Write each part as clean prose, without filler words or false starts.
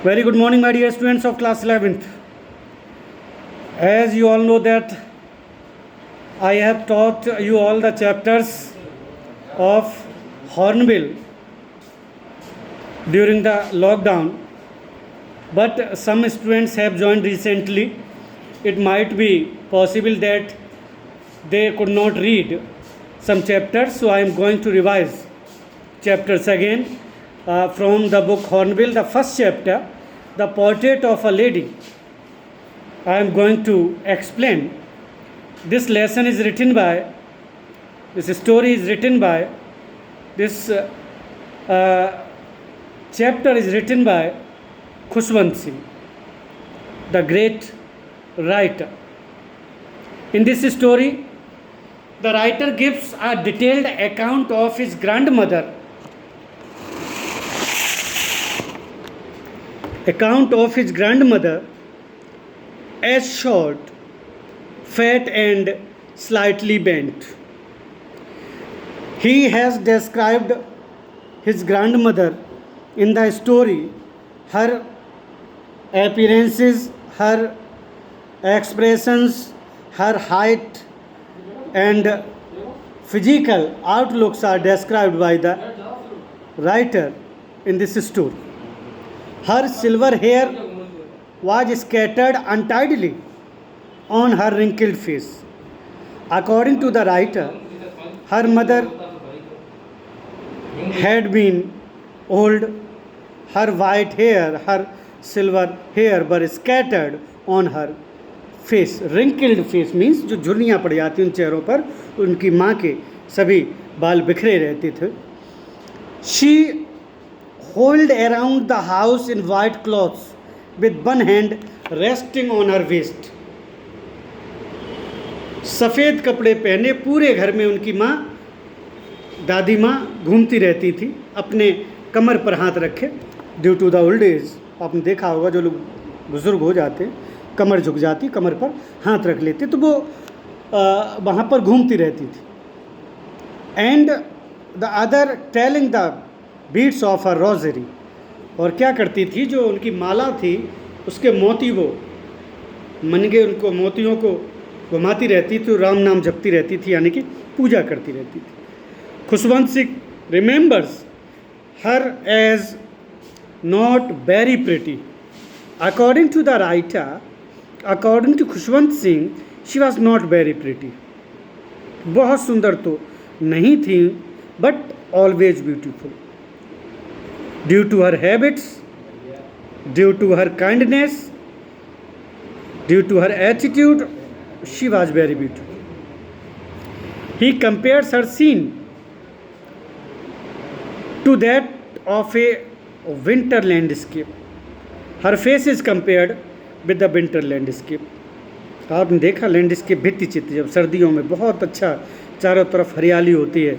Very good morning, my dear students of class 11th. As you all know that I have taught you all the chapters of Hornbill during the lockdown, but some students have joined recently. It might be possible that they could not read some chapters, so I am going to revise chapters again from the book Hornbill. The first chapter, The Portrait of a Lady, I am going to explain. This lesson is written by, this story is written by, this chapter is written by Khushwant Singh, the great writer. In this story, the writer gives a detailed account of his grandmother, as short, fat and slightly bent. He has described his grandmother in the story, her appearances, her expressions, her height and physical outlooks are described by the writer in this story. Her silver hair was scattered untidily on her wrinkled face. According to the writer, her mother had been old. Her white hair, her silver hair were scattered on her face. Wrinkled face means जो झुर्रियाँ पड़ जाती उन चेहरों पर, उनकी माँ के सभी बाल बिखरे रहते थे. She wheeled around the house in white clothes with one hand resting on her waist. सफ़ेद कपड़े पहने पूरे घर में उनकी माँ, दादी माँ घूमती रहती थी अपने कमर पर हाथ रखे. Due to the old age, आपने देखा होगा जो लोग बुज़ुर्ग हो जाते कमर झुक जाती, कमर पर हाथ रख लेते, तो वो वहाँ पर घूमती रहती थी. And the other telling the beads of her rosary, और क्या करती थी, जो उनकी माला थी उसके मोती वो मनगे, उनको मोतियों को घुमाती रहती थी, राम नाम जपती रहती थी, यानी कि पूजा करती रहती थी. Khushwant Singh remembers her as not very pretty. According to the writer, according to Khushwant Singh, she was not very pretty. बहुत सुंदर तो नहीं थी, but always beautiful. Due to her habits, due to her kindness, due to her attitude, she was very beautiful. He compares her scene to that of a winter landscape. Her face is compared with the winter landscape. आपने देखा landscape, भित्ति चित्र, जब सर्दियों में बहुत अच्छा चारों तरफ हरियाली होती है,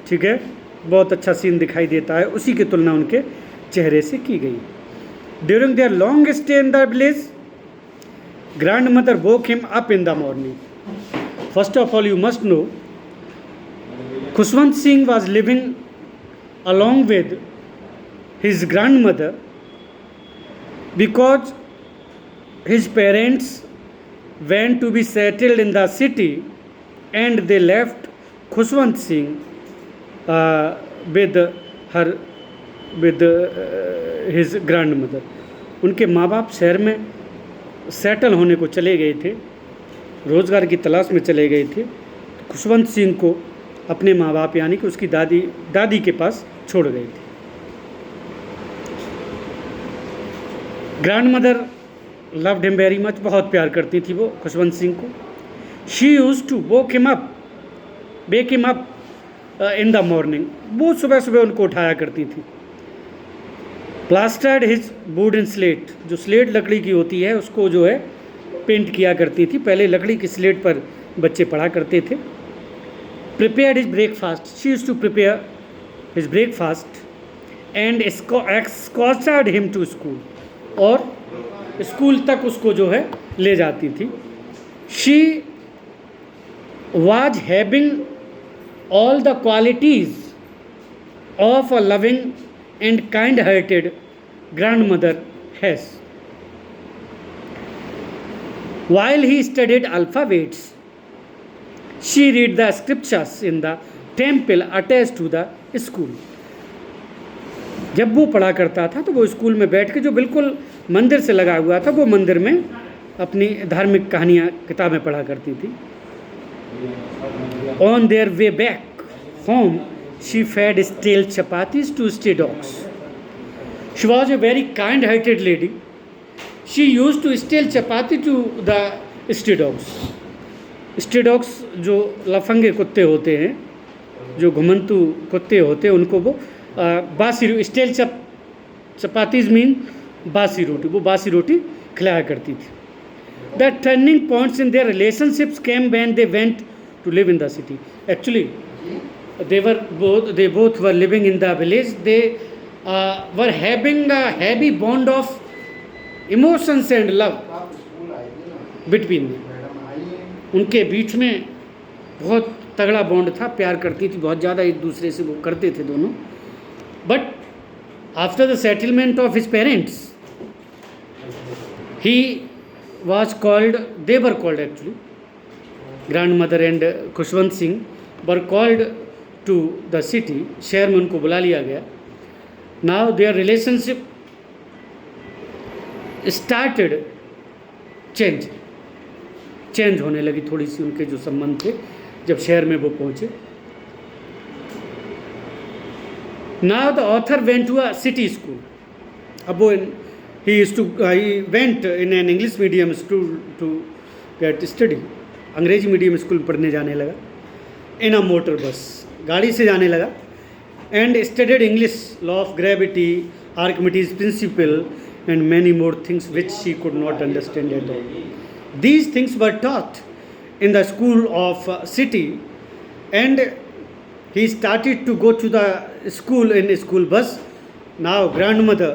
ठीक है, बहुत अच्छा सीन दिखाई देता है, उसी की तुलना उनके चेहरे से की गई. During their long stay in the village, grandmother woke him up in the morning. First of all, you must know, Khushwant Singh was living along with his grandmother because his parents went to be settled in the city and they left Khushwant Singh with his grandmother. उनके माँ बाप शहर में settle होने को चले गए थे, रोज़गार की तलाश में चले गए थे. तो खुशवंत सिंह को अपने माँ बाप यानी कि उसकी दादी के पास छोड़ गए थे. Grandmother loved him very much, बहुत प्यार करती थी वो खुशवंत सिंह को. She used to wake him up in the morning, वो सुबह सुबह उनको उठाया करती थी. प्लास्टर्ड हिज वुडन स्लेट, जो स्लेट लकड़ी की होती है उसको जो है पेंट किया करती थी. पहले लकड़ी की स्लेट पर बच्चे पढ़ा करते थे. Prepared his breakfast, she used to prepare his breakfast and escorted him to school, और स्कूल तक उसको जो है ले जाती थी. She was having all the qualities of a loving and kind-hearted grandmother has. While he studied alphabets, she read the scriptures in the temple attached to the school. जब वो पढ़ा करता था तो वो स्कूल में बैठ के, जो बिल्कुल मंदिर से लगा हुआ था, वो मंदिर में अपनी धार्मिक कहानियाँ किताबें पढ़ा करती थी. On their way back home, she fed stale chapatis to stray dogs. She was a very kind-hearted lady. She used to steal chapati to the stray dogs. Stray dogs जो लफंगे कुत्ते होते हैं, जो घुमंतू कुत्ते होते हैं, उनको वो बासी स्टेल चपातीज मीन बासी रोटी, वो बासी रोटी खिलाया करती थी. The turning points in their relationships came when they went to live in the city. Actually they both were living in the village. They were having a heavy bond of emotions and love between them. उनके बीच में बहुत तगड़ा bond था, प्यार करती थी बहुत ज़्यादा, एक दूसरे से वो करते थे दोनों. But after the settlement of his parents, he was called, they were called actually, grandmother and Khushwant Singh were called to the city. शहर में उनको बुला लिया गया. Now their relationship started change होने लगी थोड़ी सी उनके जो संबंध थे जब शहर में वो पहुंचे. Now the author went to a city school. अब वो he went in an English medium school to get study. अंग्रेजी मीडियम स्कूल पढ़ने जाने लगा. In a motor bus, गाड़ी से जाने लगा. And studied English, law of gravity, Archimedes principle, and many more things which she could not understand at all. These things were taught in the school of city, and he started to go to the school in a school bus. Now grandmother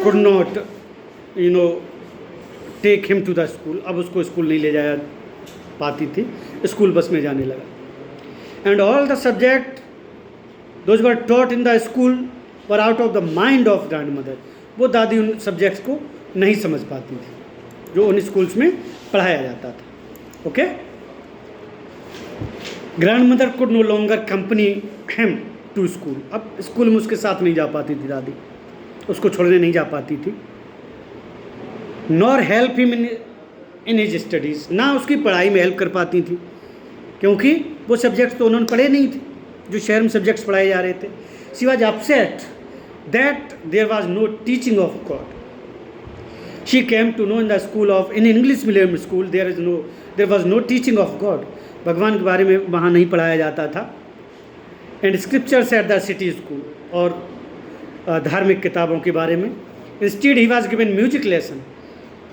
could not, take him to the school. अब उसको school नहीं ले जाया पाती थी, school bus में जाने लगा. And all the subject those were taught in the school were out of the mind of grandmother. वो दादी उन सब्जेक्ट्स को नहीं समझ पाती थी जो उन स्कूल्स में पढ़ाया जाता था. Okay. Grandmother could no longer company him to school. अब स्कूल में उसके साथ नहीं जा पाती थी दादी, उसको छोड़ने नहीं जा पाती थी. Nor help him in his studies. ना उसकी पढ़ाई में हेल्प कर पाती थी, क्योंकि वो सब्जेक्ट्स तो उन्होंने पढ़े नहीं थे जो शहर में सब्जेक्ट्स पढ़ाए जा रहे थे. She was upset that there was no teaching of God. She came to know in the school of in English medium school there was no teaching of God. भगवान के बारे में वहाँ नहीं पढ़ाया जाता था. And scriptures at the city school, और धार्मिक किताबों के बारे में. Instead he was given music lesson.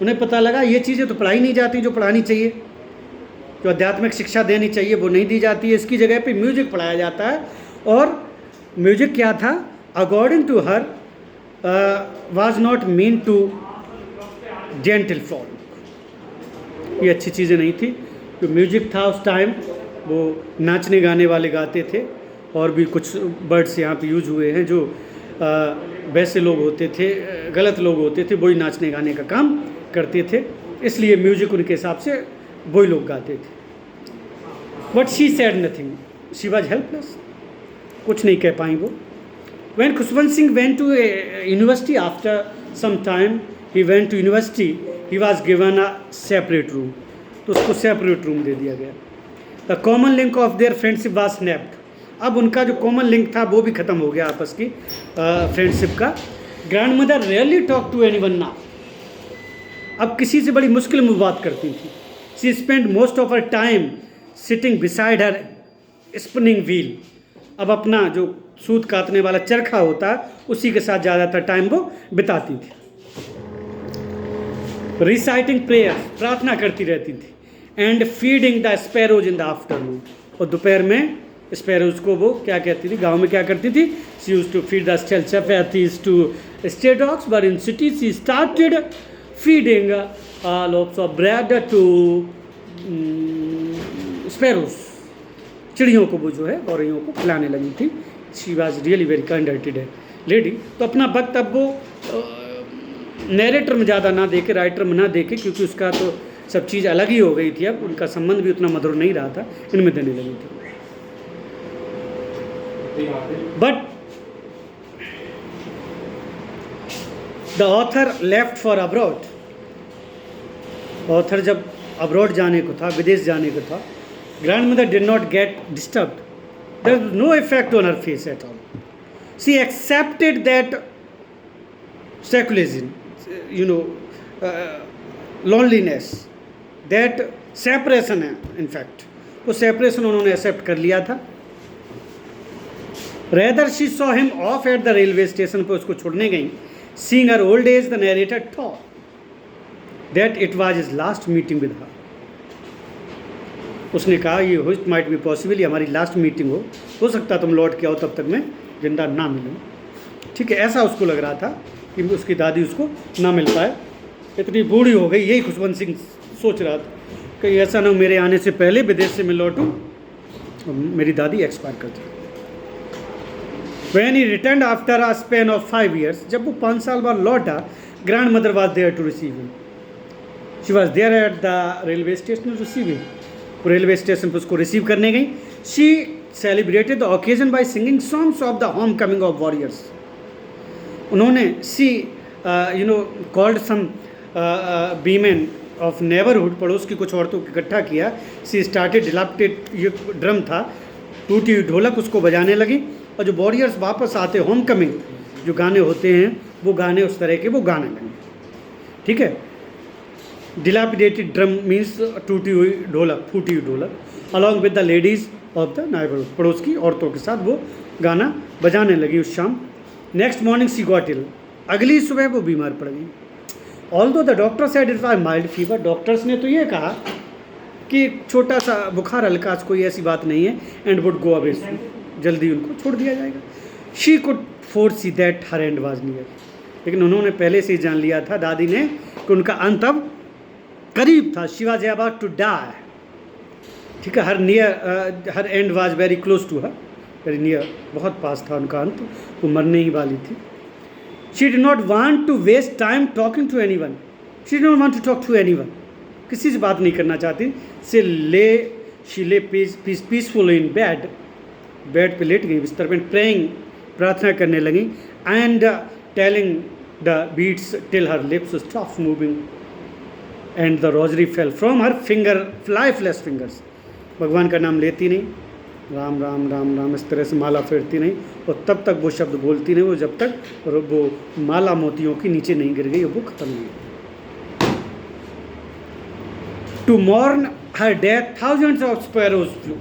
उन्हें पता लगा ये चीज़ें तो पढ़ाई नहीं जाती जो पढ़ानी चाहिए, जो आध्यात्मिक शिक्षा देनी चाहिए वो नहीं दी जाती है. इसकी जगह पे म्यूजिक पढ़ाया जाता है. और म्यूजिक क्या था? According to her was not mean to gentlefolk. ये अच्छी चीज़ें नहीं थी. जो म्यूजिक था उस टाइम वो नाचने गाने वाले गाते थे, और भी कुछ वर्ड्स यहाँ पे यूज हुए हैं जो वैसे लोग होते थे, गलत लोग होते थे, वही नाचने गाने का काम करते थे. इसलिए म्यूजिक उनके हिसाब से वही लोग गाते थे. But she said nothing, she was helpless. कुछ नहीं कह पाई वो. When Khushwant Singh went to university after some time, he went to university, he was given a separate room. तो उसको सेपरेट रूम दे दिया गया. The common link of their friendship was snapped. अब उनका जो कॉमन लिंक था वो भी ख़त्म हो गया आपस की फ्रेंडशिप का. Grandmother really talk to anyone now. अब किसी से बड़ी मुश्किल में बात करती थी. She spend most of her time sitting beside her spinning wheel. अब अपना जो सूत काटने वाला चरखा होता है उसी के साथ ज़्यादातर टाइम वो बिताती थी. रिसाइटिंग प्रेयर, प्रार्थना करती रहती थी. And feeding the sparrows in the afternoon. और दोपहर में स्पैरोज को वो क्या कहती थी, गांव में क्या करती थी? She used to feed the chapatis to stray dogs, but in city she started feeding loaves of bread to sparrows. चिड़ियों को वो जो है गौरैयों को खिलाने लगी थी. She was really very kind hearted है. लेडी, तो अपना वक्त अब वो नैरेटर में ज़्यादा ना देखे, राइटर में ना देखे, क्योंकि उसका तो सब चीज़ अलग ही हो गई थी, अब उनका संबंध भी उतना मधुर नहीं रहा था, इनमें देने लगी थी. But the author left for abroad. Author जब अब्रॉड जाने को था, विदेश जाने को था, grandmother did not get disturbed. There was no effect on her face at all. She accepted that secularism, loneliness, that separation है. इनफैक्ट वो सेपरेशन उन्होंने एक्सेप्ट कर लिया था. Rather she saw him off at the railway station पर उसको छोड़ने गई. Seeing her old age, the narrator thought that it was his last meeting with her. उसने कहा ये हो, इट माइट बी पॉसिबल, ये हमारी लास्ट मीटिंग हो सकता तुम लौट के आओ, तब तक मैं जिंदा ना मिलूँ. ठीक है, ऐसा उसको लग रहा था कि उसकी दादी उसको ना मिल पाए. इतनी बूढ़ी हो गई, यही खुशवंत सिंह सोच रहा था कि ऐसा ना मेरे आने से पहले विदेश से मैं लौटूँ और मेरी दादी एक्सपायर कर जाए. When he returned after a span of 5 years, जब वो 5 साल बाद लौटा, grandmother was there to receive him. She was there at the railway station to receive him. वो रेलवे स्टेशन पर उसको रिसीव करने गई. She celebrated the occasion by singing songs of the homecoming of warriors. उन्होंने she called some women of neighbourhood, पड़ोस की कुछ औरतों को इकट्ठा किया. सी स्टार्टेड डिलाप्टेड, ये ड्रम था, टूटी हुई ढोलक, उसको बजाने लगी. और जो वॉरियर्स वापस आते, होम कमिंग जो गाने होते हैं, वो गाने उस तरह के वो गाने लगे. ठीक है, डिलापिडेटेड ड्रम मीन्स टूटी हुई ढोलक, फूटी हुई ढोलक. Along with the ladies of the neighbourhood, पड़ोस की औरतों के साथ वो गाना बजाने लगी उस शाम. नेक्स्ट मॉर्निंग सी गॉट इल. अगली सुबह वो बीमार पड़ गई. Although the doctor said it was mild fever. Doctors ने तो ये कहा कि छोटा सा बुखार, हल्का, कोई ऐसी बात नहीं है, एंड वुड गो अवे, जल्दी उनको छोड़ दिया जाएगा. She could foresee that her end was near. लेकिन उन्होंने पहले से ही जान लिया था, दादी ने, कि उनका अंत अब करीब था. She was about to die. ठीक है, her end was very close to her, very near, बहुत पास था उनका अंत, वो मरने ही वाली थी. She did not want to waste time talking to anyone. She did not want to talk to anyone. किसी से बात नहीं करना चाहती. She lay peaceful in bed. Bed पे लेट गई, बिस्तर पे, प्रेइंग, प्रार्थना करने लगी. And telling the beads till her lips stop moving and the rosary fell from her finger, lifeless fingers. भगवान का नाम लेती नहीं, राम राम राम राम, इस तरह से माला फेरती नहीं, और तब तक वो शब्द बोलती नहीं, वो जब तक वो माला मोतियों की नीचे नहीं गिर गई, वो खत्म नहीं. To mourn her death thousands of sparrows flew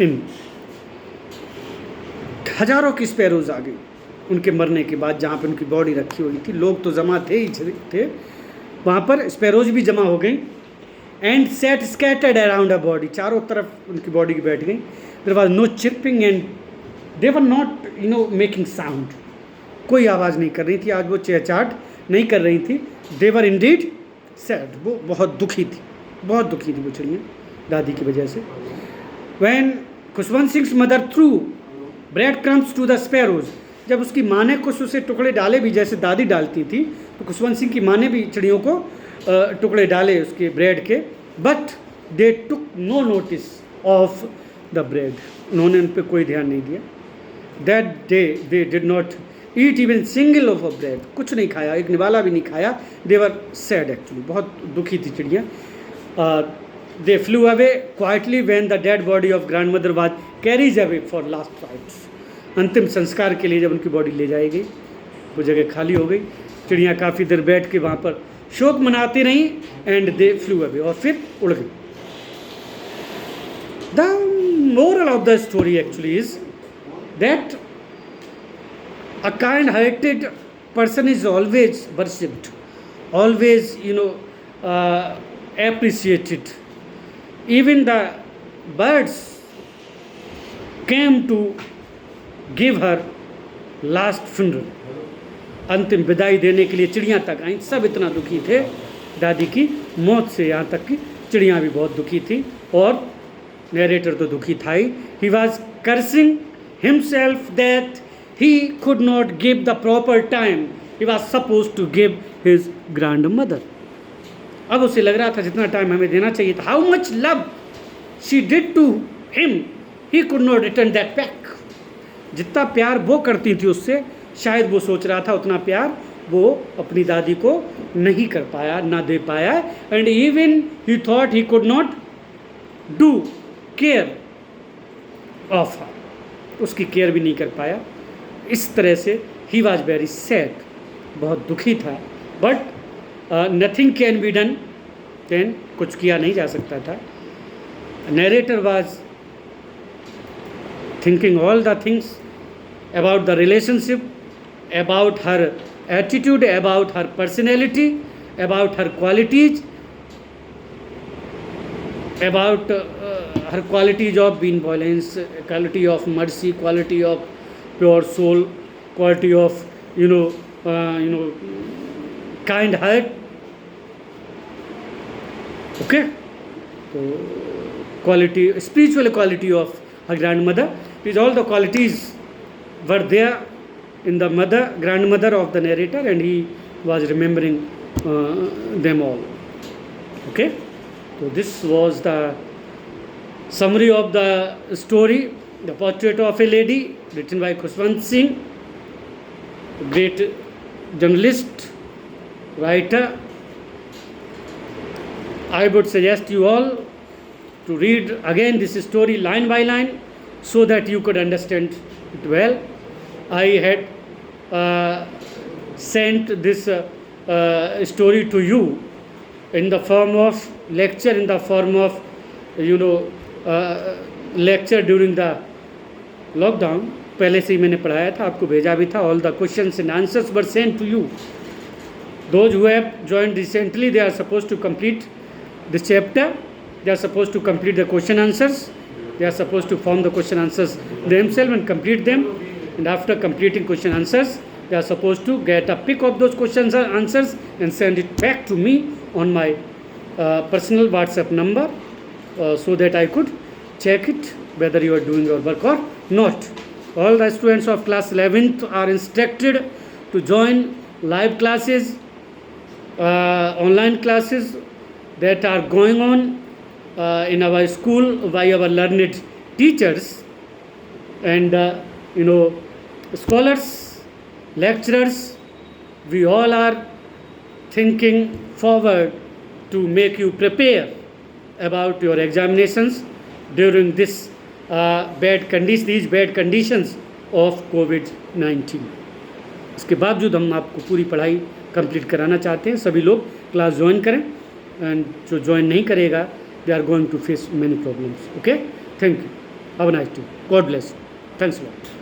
in. हजारों की स्पैरोज आ गई उनके मरने के बाद. जहाँ पर उनकी बॉडी रखी हुई थी, लोग तो जमा थे ही थे, वहाँ पर स्पैरोज भी जमा हो गई. And sat scattered around a body, चारों तरफ उनकी बॉडी की बैठ गई. There was no chirping and they were not making sound. कोई आवाज़ नहीं कर रही थी. आज वो चहचाहट नहीं कर रही थी. दे वर इंडीड सैड. वो बहुत दुखी थी, बहुत दुखी थी वो चिड़ियाँ दादी की वजह से. When Khushwant Singh mother threw bread crumbs to the sparrows, जब उसकी माँ ने कुछ उसे टुकड़े डाले भी जैसे दादी डालती थी, तो खुशवंत सिंह की माँ ने भी चिड़ियों को टुकड़े डाले उसके ब्रेड के. But they took no notice of the bread. उन्होंने उन पर कोई ध्यान नहीं दिया. That day they did not eat even single of a bread. कुछ नहीं खाया, एक निवाला भी नहीं खाया. दे वर सैड एक्चुअली, बहुत दुखी थी चिड़ियाँ. दे flu away quietly when the dead body of grand mother was carries away for last rites. अंतिम संस्कार के लिए जब उनकी बॉडी ले जाई गई, वो जगह खाली हो गई. चिड़ियाँ काफ़ी देर बैठ के वहाँ पर शोक मनाती रहीं. एंड दे फ्लू अवे, और फिर उड़ गई. The moral of the story actually is that a kind hearted person is always worshipped, always appreciated. Even the birds came to give her last funeral. अंतिम विदाई देने के लिए चिड़ियाँ तक आई. सब इतना दुखी थे दादी की मौत से, यहाँ तक कि चिड़ियाँ भी बहुत दुखी थी, और नैरेटर तो दुखी था ही. He was cursing himself that he could not give the proper time he was supposed to give his grandmother. अब उसे लग रहा था जितना टाइम हमें देना चाहिए था. How much love she did to him, he could not return that back. जितना प्यार वो करती थी उससे, शायद वो सोच रहा था उतना प्यार वो अपनी दादी को नहीं कर पाया, ना दे पाया. And even he thought he could not do care of her, उसकी केयर भी नहीं कर पाया. इस तरह से ही वॉज वेरी सैड, बहुत दुखी था. But nothing can be done, can कुछ किया नहीं जा सकता था. Narrator was thinking all the things about the relationship, about her attitude, about her personality, about her qualities, about her qualities of benevolence, quality of mercy, quality of pure soul, quality of kind heart. Okay, so quality, spiritual quality of her grandmother. These all the qualities were there in the grandmother of the narrator, and he was remembering them all. Okay, so this was the summary of the story, The Portrait of a Lady, written by Khushwant Singh, great journalist, writer. I would suggest you all to read again this story line by line so that you could understand it well. I had sent this story to you in the form of lecture, in the form of lecture during the lockdown. पहले से ही मैंने पढ़ाया था, आपको भेजा भी था. All the questions and answers were sent to you. Those who have joined recently, they are supposed to complete this chapter. They are supposed to complete the question answers. They are supposed to form the question answers themselves and complete them. And after completing question answers, they are supposed to get a pic of those questions and answers and send it back to me on my personal WhatsApp number, so that I could check it whether you are doing your work or not. All the students of class 11th are instructed to join live classes, online classes that are going on in our school by our learned teachers and scholars, lecturers. We all are thinking forward to make you prepare about your examinations during this these bad conditions of COVID-19. इसके बावजूद हम आपको पूरी पढ़ाई complete कराना चाहते हैं. सभी लोग क्लास ज्वाइन करें, एंड जो ज्वाइन नहीं करेगा, they are going to face many problems. Okay, thank you. Have a nice day. God bless. Thanks a lot.